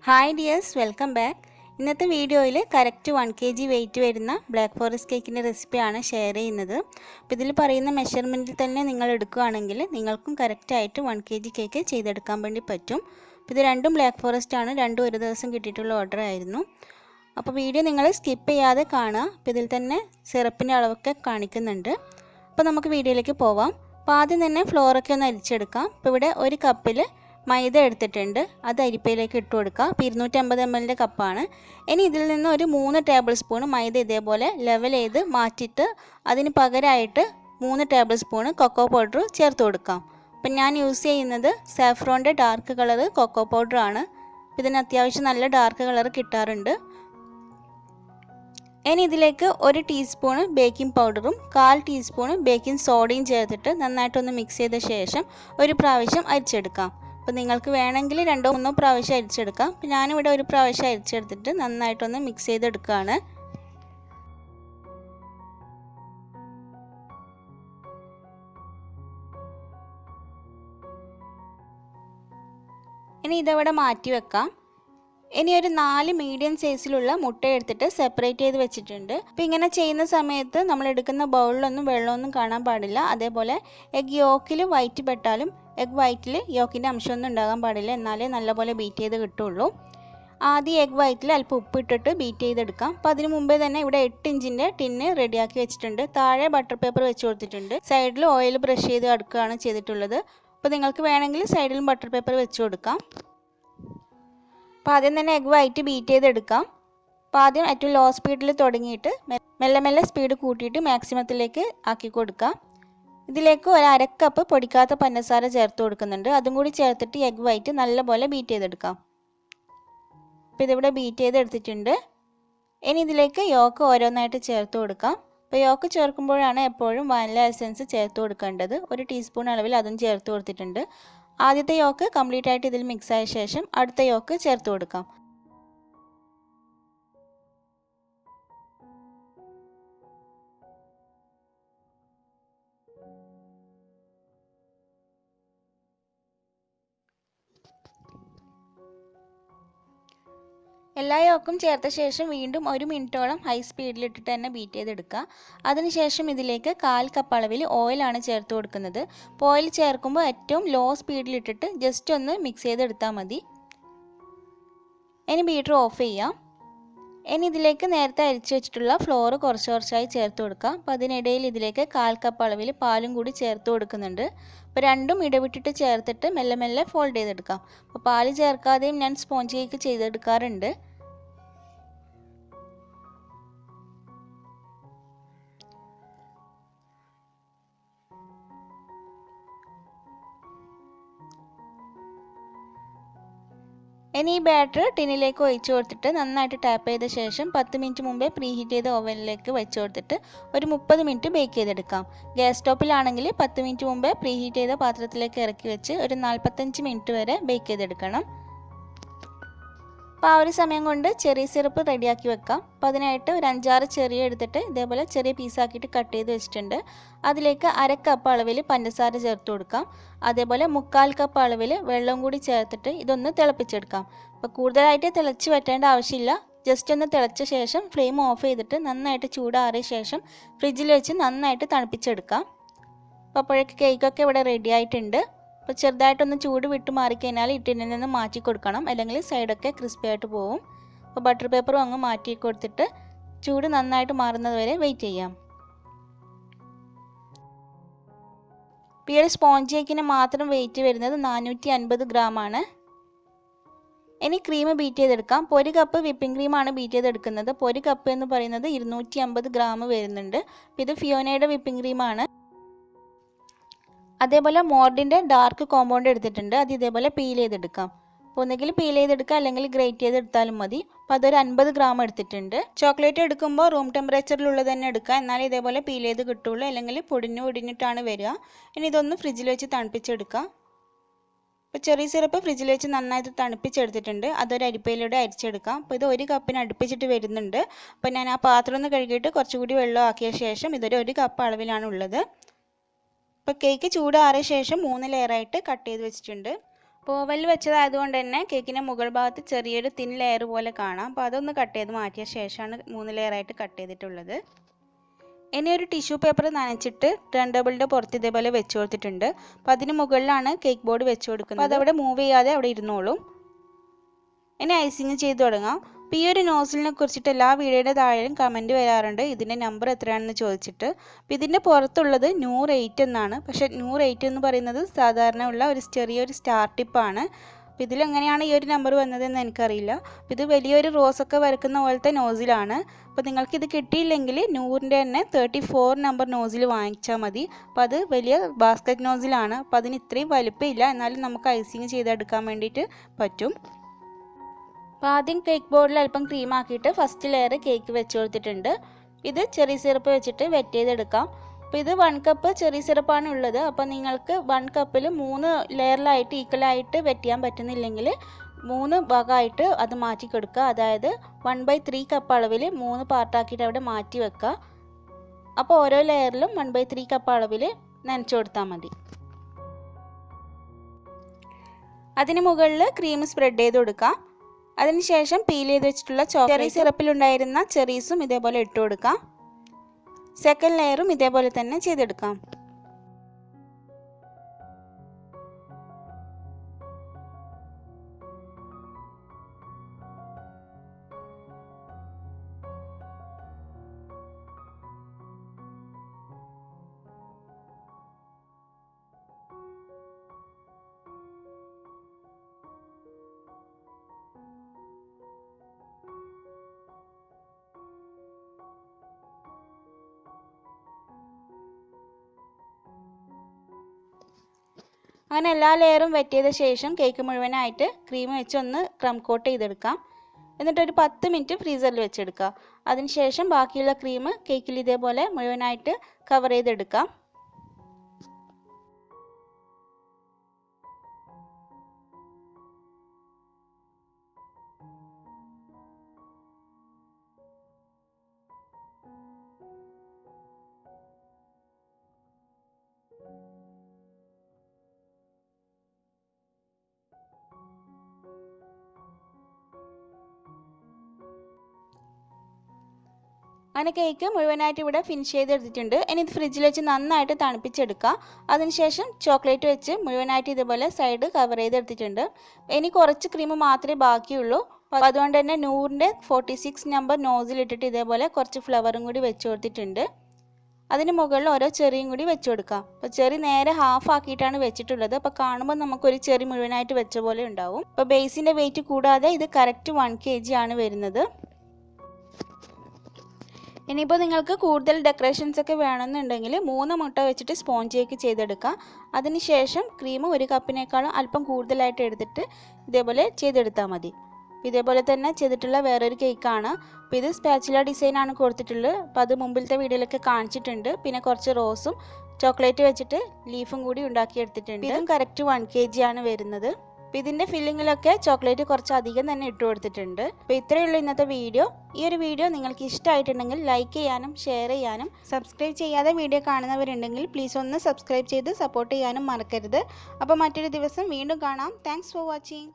Hi dears, welcome back. ഇന്നത്തെ വീഡിയോയിൽ correct 1 kg wait വരുന്ന ബ്ലാക്ക് ഫോറസ്റ്റ് കേക്കിൻ്റെ റെസിപ്പിയാണ് ഷെയർ ചെയ്യുന്നത്. അപ്പോൾ ഇതിൽ പറയുന്ന മെഷർമെൻറ്റിൽ തന്നെ നിങ്ങൾ എടുക്കുകയാണെങ്കിൽ നിങ്ങൾക്കും കറക്റ്റായിട്ട് 1 kg കേക്ക് ചെയ്തെടുക്കാൻ വേണ്ടി പറ്റും. അപ്പോൾ ഇത് രണ്ടും ബ്ലാക്ക് ഫോറസ്റ്റ് ആണ്, രണ്ടും ഒരു ദിവസം കിട്ടിയിട്ടുള്ള ഓർഡർ ആയിരുന്നു. അപ്പോൾ വീഡിയോ നിങ്ങൾ സ്കിപ്പ് ചെയ്യാതെ കാണുക. അപ്പോൾ ഇതിൽ തന്നെ സിറപ്പിൻ്റെ അളവൊക്കെ കാണിക്കുന്നുണ്ട്. അപ്പോൾ നമുക്ക് വീഡിയോയിലേക്ക് പോവാം. അപ്പോൾ ആദ്യം തന്നെ ഫ്ലോറൊക്കെ ഒന്ന് അരിച്ചെടുക്കാം. അപ്പോൾ ഇവിടെ ഒരു കപ്പിൽ മൈദ എടുത്തിട്ടുണ്ട്, അത് അരിപ്പയിലേക്ക് ഇട്ട് കൊടുക്കുക. 250 ml കപ്പാണ്. ഇനി ഇതിൽ നിന്ന് ഒരു 3 ടേബിൾ സ്പൂൺ മൈദ ഇതേപോലെ ലെവൽ ചെയ്ത് മാറ്റിയിട്ട് അതിന് പകരമായിട്ട് 3 ടേബിൾ സ്പൂൺ കൊക്കോ പൗഡർ ചേർത്ത് കൊടുക്കാം. അപ്പം ഞാൻ യൂസ് ചെയ്യുന്നത് സാഫ്രോണിൻ്റെ ഡാർക്ക് കളർ കൊക്കോ പൗഡറാണ്. ഇതിന് അത്യാവശ്യം നല്ല ഡാർക്ക് കളർ കിട്ടാറുണ്ട്. ഇനി ഇതിലേക്ക് 1 ടീസ്പൂൺ ബേക്കിംഗ് പൗഡറും 1/4 ടീസ്പൂൺ ബേക്കിംഗ് സോഡയും ചേർത്തിട്ട് നന്നായിട്ടൊന്ന് മിക്സ് ചെയ്ത ശേഷം ഒരു പ്രാവശ്യം അരിച്ചെടുക്കാം. അപ്പോൾ നിങ്ങൾക്ക് വേണമെങ്കിൽ 2-3 പ്രാവശ്യം അരിച്ചെടുക്കാം. അപ്പോൾ ഞാനിവിടെ ഒരു പ്രാവശ്യം അരിച്ചെടുത്തിട്ട് നന്നായിട്ടൊന്ന് മിക്സ് ചെയ്തെടുക്കുകയാണ്. ഇനി ഇതവിടെ മാറ്റി വെക്കാം. ഇനി ഒരു 4 മീഡിയം സൈസിലുള്ള മുട്ട എടുത്തിട്ട് സെപ്പറേറ്റ് ചെയ്ത് വെച്ചിട്ടുണ്ട്. അപ്പോൾ ഇങ്ങനെ ചെയ്യുന്ന സമയത്ത് നമ്മൾ എടുക്കുന്ന ബൗളിലൊന്നും വെള്ളമൊന്നും കാണാൻ പാടില്ല. അതേപോലെ എഗ് യോക്കിൽ വൈറ്റ് പെട്ടാലും എഗ് വൈറ്റിൽ യോക്കിൻ്റെ അംശമൊന്നും ഉണ്ടാകാൻ പാടില്ല, എന്നാലേ നല്ലപോലെ ബീറ്റ് ചെയ്ത് കിട്ടുള്ളൂ. ആദ്യം എഗ് വൈറ്റിൽ അല്പം ഉപ്പിട്ടിട്ട് ബീറ്റ് ചെയ്തെടുക്കാം. അപ്പോൾ അതിന് മുമ്പേ തന്നെ ഇവിടെ 8 ഇഞ്ചിൻ്റെ ടിന്ന് റെഡിയാക്കി വെച്ചിട്ടുണ്ട്. താഴെ ബട്ടർ പേപ്പർ വെച്ച് കൊടുത്തിട്ടുണ്ട്. സൈഡിൽ ഓയിൽ ബ്രഷ് ചെയ്ത് അടുക്കുകയാണ് ചെയ്തിട്ടുള്ളത്. അപ്പോൾ നിങ്ങൾക്ക് വേണമെങ്കിൽ സൈഡിലും ബട്ടർ പേപ്പർ വെച്ച് കൊടുക്കാം. അപ്പോൾ ആദ്യം തന്നെ എഗ് വൈറ്റ് ബീറ്റ് ചെയ്തെടുക്കാം. അപ്പോൾ ആദ്യം ഏറ്റവും ലോ സ്പീഡിൽ തുടങ്ങിയിട്ട് മെല്ലെ മെല്ലെ സ്പീഡ് കൂട്ടിയിട്ട് മാക്സിമത്തിലേക്ക് ആക്കി കൊടുക്കാം. ഇതിലേക്ക് ഒരു 1/2 കപ്പ് പൊടിക്കാത്ത പഞ്ചസാര ചേർത്ത് കൊടുക്കുന്നുണ്ട്. അതും കൂടി ചേർത്തിട്ട് എഗ് വൈറ്റ് നല്ലപോലെ ബീറ്റ് ചെയ്തെടുക്കാം. അപ്പോൾ ഇതിവിടെ ബീറ്റ് ചെയ്തെടുത്തിട്ടുണ്ട്. ഇനി ഇതിലേക്ക് യോക്ക് ഓരോന്നായിട്ട് ചേർത്ത് കൊടുക്കാം. അപ്പോൾ യോക്ക് ചേർക്കുമ്പോഴാണ് എപ്പോഴും വാനില എസൻസ് ചേർത്ത് കൊടുക്കേണ്ടത്. 1 ടീസ്പൂൺ അളവിൽ അതും ചേർത്ത് കൊടുത്തിട്ടുണ്ട്. ആദ്യത്തെ യോക്ക് കംപ്ലീറ്റ് ആയിട്ട് ഇതിൽ മിക്സ് ആയ ശേഷം അടുത്ത യോക്ക് ചേർത്ത് കൊടുക്കാം. എല്ലാ യോക്കും ചേർത്ത ശേഷം വീണ്ടും 1 മിനിറ്റോളം ഹൈ സ്പീഡിലിട്ടിട്ട് തന്നെ ബീറ്റ് ചെയ്തെടുക്കുക. അതിനുശേഷം ഇതിലേക്ക് 1/4 കപ്പ് അളവിൽ ഓയിലാണ് ചേർത്ത് കൊടുക്കുന്നത്. അപ്പോൾ ഓയിൽ ചേർക്കുമ്പോൾ ഏറ്റവും ലോ സ്പീഡിലിട്ടിട്ട് ജസ്റ്റ് ഒന്ന് മിക്സ് ചെയ്തെടുത്താൽ മതി. ഇനി ബീറ്റർ ഓഫ് ചെയ്യാം. ഇനി ഇതിലേക്ക് നേരത്തെ അരിച്ചു വെച്ചിട്ടുള്ള ഫ്ലോർ കുറച്ച് കുറച്ചായി ചേർത്ത് കൊടുക്കാം. അപ്പോൾ അതിനിടയിൽ ഇതിലേക്ക് 1/4 കപ്പ് അളവിൽ പാലും കൂടി ചേർത്ത് കൊടുക്കുന്നുണ്ട്. അപ്പോൾ രണ്ടും ഇടവിട്ടിട്ട് ചേർത്തിട്ട് മെല്ലെ മെല്ലെ ഫോൾഡ് ചെയ്തെടുക്കാം. അപ്പോൾ പാല് ചേർക്കാതെയും ഞാൻ സ്പോഞ്ച് കേക്ക് ചെയ്തെടുക്കാറുണ്ട്. ഇനി ഈ ബാറ്റർ ടിന്നിലേക്ക് ഒഴിച്ചു കൊടുത്തിട്ട് നന്നായിട്ട് ടാപ്പ് ചെയ്ത ശേഷം 10 മിനിറ്റ് മുമ്പേ പ്രീ ഹീറ്റ് ചെയ്ത ഓവനിലേക്ക് വെച്ച് കൊടുത്തിട്ട് ഒരു 30 മിനിറ്റ് ബേക്ക് ചെയ്തെടുക്കാം. ഗ്യാസ് സ്റ്റോപ്പിലാണെങ്കിൽ 10 മിനിറ്റ് മുമ്പേ പ്രീ ഹീറ്റ് ചെയ്ത പാത്രത്തിലേക്ക് ഇറക്കി വെച്ച് ഒരു 45 മിനിറ്റ് വരെ ബേക്ക് ചെയ്തെടുക്കണം. അപ്പോൾ ആ ഒരു സമയം കൊണ്ട് ചെറിയ സിറപ്പ് റെഡിയാക്കി വെക്കാം. അപ്പോൾ അതിനായിട്ട് ഒരു 5-6 ചെറിയ എടുത്തിട്ട് ഇതേപോലെ ചെറിയ പീസാക്കിയിട്ട് കട്ട് ചെയ്ത് വെച്ചിട്ടുണ്ട്. അതിലേക്ക് 1/2 കപ്പ് അളവിൽ പഞ്ചസാര ചേർത്ത് കൊടുക്കാം. അതേപോലെ 1/4 കപ്പ് അളവിൽ വെള്ളം കൂടി ചേർത്തിട്ട് ഇതൊന്ന് തിളപ്പിച്ചെടുക്കാം. അപ്പോൾ കൂടുതലായിട്ട് തിളച്ച് വറ്റേണ്ട ആവശ്യമില്ല. ജസ്റ്റ് ഒന്ന് തിളച്ച ശേഷം ഫ്ലെയിം ഓഫ് ചെയ്തിട്ട് നന്നായിട്ട് ചൂടാറിയ ശേഷം ഫ്രിഡ്ജിൽ വെച്ച് നന്നായിട്ട് തണുപ്പിച്ചെടുക്കാം. അപ്പോൾ അപ്പോഴേക്ക് കേക്കൊക്കെ ഇവിടെ റെഡി ആയിട്ടുണ്ട്. അപ്പോൾ ചെറുതായിട്ടൊന്ന് ചൂട് വിട്ട് മാറിക്കഴിഞ്ഞാൽ ടിന്നിൽ നിന്ന് മാറ്റി കൊടുക്കണം, അല്ലെങ്കിൽ സൈഡൊക്കെ ക്രിസ്പി ആയിട്ട് പോവും. അപ്പോൾ ബട്ടർ പേപ്പറും അങ്ങ് മാറ്റി കൊടുത്തിട്ട് ചൂട് നന്നായിട്ട് മാറുന്നത് വരെ വെയിറ്റ് ചെയ്യാം. ഇപ്പോൾ ഈ ഒരു സ്പോഞ്ച് കേക്കിന് മാത്രം വെയിറ്റ് വരുന്നത് 450 ഗ്രാമാണ്. ഇനി ക്രീം ബീറ്റ് ചെയ്തെടുക്കാം. അപ്പോൾ 1 കപ്പ് വിപ്പിംഗ് ക്രീമാണ് ബീറ്റ് ചെയ്തെടുക്കുന്നത്. അപ്പോൾ 1 കപ്പ് എന്ന് പറയുന്നത് 250 ഗ്രാം വരുന്നുണ്ട്. അപ്പോൾ ഇത് ഫിയോനയുടെ വിപ്പിംഗ് ക്രീമാണ്. അതേപോലെ മോർഡിൻ്റെ ഡാർക്ക് കോമ്പൗണ്ട് എടുത്തിട്ടുണ്ട്. അത് ഇതേപോലെ പീൽ ചെയ്തെടുക്കാം. അപ്പോൾ ഒന്നുകിൽ പീൽ ചെയ്തെടുക്കുക, അല്ലെങ്കിൽ ഗ്രേറ്റ് ചെയ്തെടുത്താലും മതി. അപ്പോൾ അതൊരു 50 ഗ്രാം എടുത്തിട്ടുണ്ട്. ചോക്ലേറ്റ് എടുക്കുമ്പോൾ റൂം ടെമ്പറേച്ചറിലുള്ളത് തന്നെ എടുക്കുക, എന്നാലും ഇതേപോലെ പീൽ ചെയ്ത് കിട്ടുള്ളൂ, അല്ലെങ്കിൽ പൊടിഞ്ഞിട്ടാണ് വരിക. ഇനി ഇതൊന്ന് ഫ്രിഡ്ജിൽ വെച്ച് തണുപ്പിച്ചെടുക്കാം. അപ്പോൾ ചെറിയ സിറപ്പ് ഫ്രിഡ്ജിൽ വെച്ച് നന്നായിട്ട് തണുപ്പിച്ചെടുത്തിട്ടുണ്ട്. അതൊരു അരിപ്പയിലൂടെ അരിച്ചെടുക്കാം. അപ്പോൾ ഇത് 1 കപ്പിന് അടുപ്പിച്ചിട്ട് വരുന്നുണ്ട്. അപ്പോൾ ഞാൻ ആ പാത്രം ഒന്ന് കഴുകിയിട്ട് കുറച്ചുകൂടി വെള്ളം ആക്കിയ ശേഷം ഇതൊരു 1 കപ്പ് അളവിലാണ് ഉള്ളത്. അപ്പോൾ കേക്ക് ചൂടാറിയ ശേഷം 3 ലെയറായിട്ട് കട്ട് ചെയ്ത് വെച്ചിട്ടുണ്ട്. ഓവനിൽ വെച്ചതായതുകൊണ്ട് തന്നെ കേക്കിൻ്റെ മുകൾ ഭാഗത്ത് ചെറിയൊരു തിൻ ലെയർ പോലെ കാണാം. അപ്പോൾ അതൊന്ന് കട്ട് ചെയ്ത് മാറ്റിയ ശേഷമാണ് 3 ലെയറായിട്ട് കട്ട് ചെയ്തിട്ടുള്ളത്. ഇനി ഒരു ടിഷ്യൂ പേപ്പർ നനച്ചിട്ട് ടേൺ ടേബിളിൻ്റെ പുറത്ത് ഇതേപോലെ വെച്ച് കൊടുത്തിട്ടുണ്ട്. അപ്പോൾ അതിന് മുകളിലാണ് കേക്ക് ബോർഡ് വെച്ച് കൊടുക്കുന്നത്. അപ്പോൾ അതവിടെ മൂവ് ചെയ്യാതെ അവിടെ ഇരുന്നോളും. ഇനി ഐസിങ് ചെയ്ത് തുടങ്ങാം. അപ്പോൾ ഈ ഒരു നോസിലിനെ കുറിച്ചിട്ട് എല്ലാ വീഡിയോയുടെ താഴെയും കമൻറ്റ് വരാറുണ്ട്, ഇതിൻ്റെ നമ്പർ എത്രയാണെന്ന് ചോദിച്ചിട്ട്. അപ്പോൾ ഇതിൻ്റെ പുറത്തുള്ളത് 108 എന്നാണ്. പക്ഷേ 108 എന്ന് പറയുന്നത് സാധാരണ ഉള്ള ഒരു ചെറിയൊരു സ്റ്റാർ ടിപ്പാണ്. അപ്പോൾ ഇതിലെങ്ങനെയാണ് ഈ ഒരു നമ്പർ വന്നതെന്ന് എനിക്കറിയില്ല. അപ്പോൾ ഇത് വലിയൊരു റോസൊക്കെ വരക്കുന്ന പോലത്തെ നോസിലാണ്. അപ്പോൾ നിങ്ങൾക്കിത് കിട്ടിയില്ലെങ്കിൽ 100ൻ്റെ തന്നെ 34 നമ്പർ നോസിൽ വാങ്ങിച്ചാൽ മതി. അപ്പോൾ അത് വലിയ ബാസ്ക്കറ്റ് നോസിലാണ്. അപ്പോൾ അതിന് ഇത്രയും വലിപ്പമില്ല, എന്നാലും നമുക്ക് ഐസിങ് ചെയ്തെടുക്കാൻ വേണ്ടിയിട്ട് പറ്റും. അപ്പോൾ ആദ്യം കേക്ക് ബോർഡിൽ അല്പം ക്രീം ആക്കിയിട്ട് ഫസ്റ്റ് ലെയർ കേക്ക് വെച്ച് കൊടുത്തിട്ടുണ്ട്. ഇത് ചെറി സിറപ്പ് വെച്ചിട്ട് വെറ്റ് ചെയ്തെടുക്കാം. അപ്പോൾ ഇത് 1 കപ്പ് ചെറി സിറപ്പാണ് ഉള്ളത്. അപ്പോൾ നിങ്ങൾക്ക് 1 കപ്പിൽ 3 ലെയറിലായിട്ട് ഈക്വലായിട്ട് വെറ്റ് ചെയ്യാൻ പറ്റുന്നില്ലെങ്കിൽ 3 ഭാഗമായിട്ട് അത് മാറ്റി കൊടുക്കുക. അതായത് 1/3 കപ്പ് അളവിൽ 3 പാർട്ടാക്കിയിട്ട് അവിടെ മാറ്റി വെക്കുക. അപ്പോൾ ഓരോ ലെയറിലും 1/3 കപ്പ് അളവിൽ നനച്ചു കൊടുത്താൽ മതി. അതിന് മുകളിൽ ക്രീം സ്പ്രെഡ് ചെയ്ത് കൊടുക്കാം. അതിനുശേഷം പീൽ ചെയ്ത് വെച്ചിട്ടുള്ള ചെറി സിറപ്പിലുണ്ടായിരുന്ന ചെറീസും ഇതേപോലെ ഇട്ട് കൊടുക്കാം. സെക്കൻഡ് ലെയറും ഇതേപോലെ തന്നെ ചെയ്തെടുക്കാം. അങ്ങനെ എല്ലാ ലെയറും വെറ്റ് ചെയ്ത ശേഷം കേക്ക് മുഴുവനായിട്ട് ക്രീം വെച്ച് ഒന്ന് ക്രം കോട്ട് ചെയ്തെടുക്കാം. എന്നിട്ടൊരു 10 മിനിറ്റ് ഫ്രീസറിൽ വെച്ചെടുക്കുക. അതിനുശേഷം ബാക്കിയുള്ള ക്രീം കേക്കിൽ ഇതേപോലെ മുഴുവനായിട്ട് കവർ ചെയ്തെടുക്കാം. അങ്ങനെ കേക്ക് മുഴുവനായിട്ട് ഇവിടെ ഫിനിഷ് ചെയ്തെടുത്തിട്ടുണ്ട്. ഇനി ഇത് ഫ്രിഡ്ജിൽ വെച്ച് നന്നായിട്ട് തണുപ്പിച്ചെടുക്കുക. അതിനുശേഷം ചോക്ലേറ്റ് വെച്ച് മുഴുവനായിട്ട് ഇതുപോലെ സൈഡ് കവർ ചെയ്തെടുത്തിട്ടുണ്ട്. ഇനി കുറച്ച് ക്രീം മാത്രമേ ബാക്കിയുള്ളൂ. അപ്പോൾ അതുകൊണ്ട് തന്നെ 100ൻ്റെ 46 നമ്പർ നോസിലിട്ടിട്ട് ഇതേപോലെ കുറച്ച് ഫ്ലവറും കൂടി വെച്ച് കൊടുത്തിട്ടുണ്ട്. അതിന് മുകളിൽ ഓരോ ചെറിയും കൂടി വെച്ച് കൊടുക്കാം. അപ്പോൾ ചെറി നേരെ ഹാഫ് ആക്കിയിട്ടാണ് വെച്ചിട്ടുള്ളത്. അപ്പോൾ കാണുമ്പോൾ നമുക്കൊരു ചെറി മുഴുവനായിട്ട് വെച്ച പോലെ ഉണ്ടാവും. അപ്പോൾ ബേസിൻ്റെ വെയിറ്റ് കൂടാതെ ഇത് കറക്റ്റ് 1 kg ആണ് വരുന്നത്. ഇനിയിപ്പോൾ നിങ്ങൾക്ക് കൂടുതൽ ഡെക്കറേഷൻസ് ഒക്കെ വേണമെന്നുണ്ടെങ്കിൽ 3 മുട്ട വെച്ചിട്ട് സ്പോഞ്ച് കേക്ക് ചെയ്തെടുക്കാം. അതിനുശേഷം ക്രീം 1 കപ്പിനേക്കാളും അല്പം കൂടുതലായിട്ട് എടുത്തിട്ട് ഇതേപോലെ ചെയ്തെടുത്താൽ മതി. ഇതേപോലെ തന്നെ ചെയ്തിട്ടുള്ള വേറൊരു കേക്കാണ്. അപ്പോൾ ഇത് സ്പാച്ചുല ഡിസൈനാണ് കൊടുത്തിട്ടുള്ളത്. അപ്പോൾ അത് മുമ്പിലത്തെ വീഡിയോയിലൊക്കെ കാണിച്ചിട്ടുണ്ട്. പിന്നെ കുറച്ച് റോസും ചോക്ലേറ്റ് വെച്ചിട്ട് ലീഫും കൂടി ഉണ്ടാക്കിയെടുത്തിട്ടുണ്ട്. ഇതും കറക്റ്റ് 1 kg ആണ് വരുന്നത്. അപ്പോൾ ഇതിൻ്റെ ഫില്ലിങ്ങിലൊക്കെ ചോക്ലേറ്റ് കുറച്ച് അധികം തന്നെ ഇട്ട് കൊടുത്തിട്ടുണ്ട്. അപ്പോൾ ഇത്രയേ ഉള്ളൂ ഇന്നത്തെ വീഡിയോ. ഈ ഒരു വീഡിയോ നിങ്ങൾക്ക് ഇഷ്ടമായിട്ടുണ്ടെങ്കിൽ ലൈക്ക് ചെയ്യാനും ഷെയർ ചെയ്യാനും സബ്സ്ക്രൈബ് ചെയ്യാതെ വീഡിയോ കാണുന്നവരുണ്ടെങ്കിൽ പ്ലീസ് ഒന്ന് സബ്സ്ക്രൈബ് ചെയ്ത് സപ്പോർട്ട് ചെയ്യാനും മറക്കരുത്. അപ്പോൾ മറ്റൊരു ദിവസം വീണ്ടും കാണാം. Thanks for watching.